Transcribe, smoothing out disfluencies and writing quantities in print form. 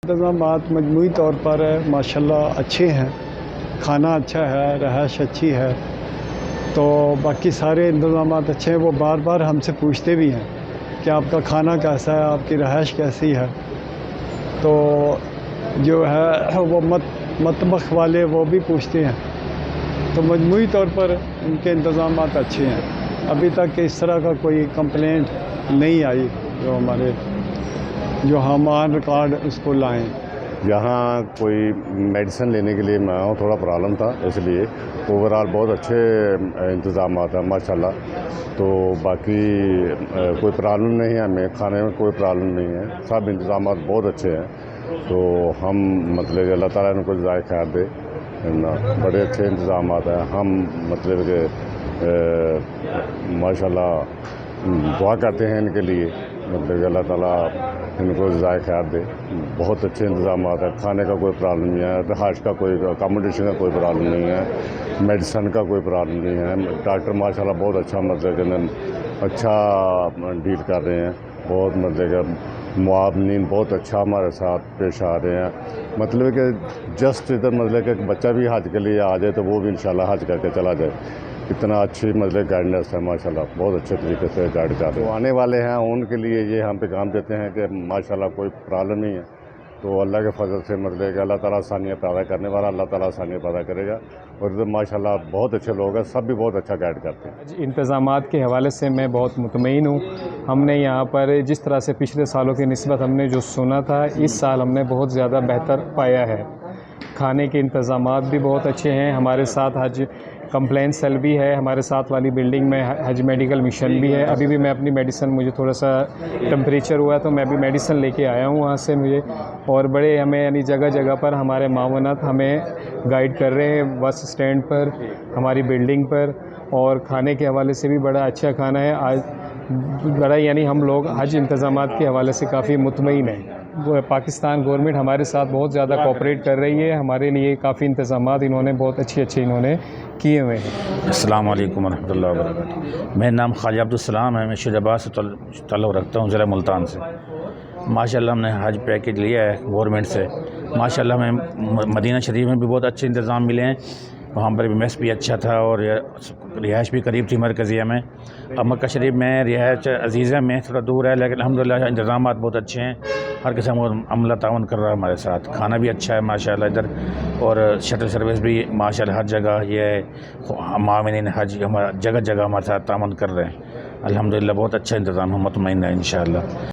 इंतज़ामात मजमूई तौर पर माशाल्लाह अच्छे हैं, खाना अच्छा है, रहायश अच्छी है, तो बाकी सारे इंतज़ामात अच्छे हैं। वो बार बार हमसे पूछते भी हैं कि आपका खाना कैसा है, आपकी रहायश कैसी है। तो जो है वो मतबख वाले वो भी पूछते हैं। तो मजमूई तौर पर उनके इंतज़ामात अच्छे हैं। अभी तक इस तरह का कोई कंप्लेंट नहीं आई जो हम ऑन रिकॉर्ड उसको लाएं। यहाँ कोई मेडिसिन लेने के लिए मैं आया हूँ, थोड़ा प्रॉब्लम था, इसलिए ओवरऑल बहुत अच्छे इंतज़ामात हैं माशाल्लाह। तो बाकी कोई प्रॉब्लम नहीं है, हमें खाने में कोई प्रॉब्लम नहीं है, सब इंतज़ामात बहुत अच्छे हैं। तो हम मतलब अल्लाह ताला इनको जज़ाए खैर दे ना, बड़े अच्छे इंतज़ामात हैं। हम मतलब कि माशाल्लाह दुआ करते हैं इनके लिए, मतलब अल्लाह ताला इनको जज़ाए खैर दे। बहुत अच्छे इंतज़ामात हैं, खाने का कोई प्रॉब्लम नहीं है, रहायश का कोई, अकोमोडेशन का कोई प्रॉब्लम नहीं है, मेडिसन का कोई प्रॉब्लम नहीं है। डॉक्टर माशाल्लाह बहुत अच्छा मतलब कि अच्छा डील कर रहे हैं, बहुत मतलब कि मुआवनीन बहुत अच्छा हमारे साथ पेश आ रहे हैं। मतलब कि जस्ट इधर मतलब कि बच्चा भी हज के लिए आ जाए तो वो भी इंशाल्लाह हज करके चला जाए। इतना अच्छी मतलब गाइडेंस है माशाल्लाह, बहुत अच्छे तरीके से गाइड कर रहे हैं। आने वाले हैं उनके लिए ये हम पैगाम देते हैं कि माशाल्लाह कोई प्रॉब्लम नहीं है। तो अल्लाह के फजल से मतलब कि अल्लाह ताला आसानियाँ पैदा करने वाला, अल्लाह ताला आसानियाँ पैदा करेगा। और इधर माशाल्लाह बहुत अच्छे लोग हैं, सब भी बहुत अच्छा गाइड करते हैं। इंतज़ामात के हवाले से मैं बहुत मुतमईन हूँ। हमने यहाँ पर जिस तरह से पिछले सालों की निस्बत हमने जो सुना था, इस साल हमने बहुत ज़्यादा बेहतर पाया है। खाने के इंतज़ामात भी बहुत अच्छे हैं। हमारे साथ हज कंप्लेन सेल भी है, हमारे साथ वाली बिल्डिंग में हज मेडिकल मिशन भी है। अभी भी मैं अपनी मेडिसिन, मुझे थोड़ा सा टेम्परेचर हुआ तो मैं अभी मेडिसिन लेके आया हूँ वहाँ से मुझे। और बड़े हमें यानी जगह जगह पर हमारे मावनत हमें गाइड कर रहे हैं, बस स्टैंड पर, हमारी बिल्डिंग पर। और खाने के हवाले से भी बड़ा अच्छा खाना है आज, बड़ा यानी हम लोग हज इंतज़ामात के हवाले से काफ़ी मुतमईन हैं। पाकिस्तान गवर्नमेंट हमारे साथ बहुत ज़्यादा कोऑपरेट कर रही है, हमारे लिए काफ़ी इंतज़ामात इन्होंने बहुत अच्छे इन्होंने किए हुए हैं। अस्सलाम वालेकुम रहमतुल्लाहि व बरकातुहू। मेरा नाम ख्वाजा अब्दुल सलाम है, मैं शहजाबाद से ताल्लुक़ रखता हूँ, ज़िला मुल्तान से। माशाल्लाह हमने हज पैकेज लिया है गवर्नमेंट से। माशाल्लाह हमें मदीना शरीफ में भी बहुत अच्छे इंतज़ाम मिले हैं, वहाँ पर भी मेस भी अच्छा था और रिहाइश भी करीब थी मरकज़िया में। अब मक्का शरीफ में रिहाइश अजीज़ा में थोड़ा दूर है, लेकिन अल्हम्दुलिल्लाह इंतज़ामात बहुत अच्छे हैं। हर किस्म का अमला तावन कर रहा है हमारे साथ, खाना भी अच्छा है माशाल्लाह इधर। और शटल सर्विस भी माशाल्लाह हर जगह ये मामिनीन हज हमारा जगह जगह हमारे साथ तावन कर रहे हैं। अल्हम्दुलिल्लाह बहुत अच्छा इंतज़ाम है, मुतमईन है इंशाअल्लाह।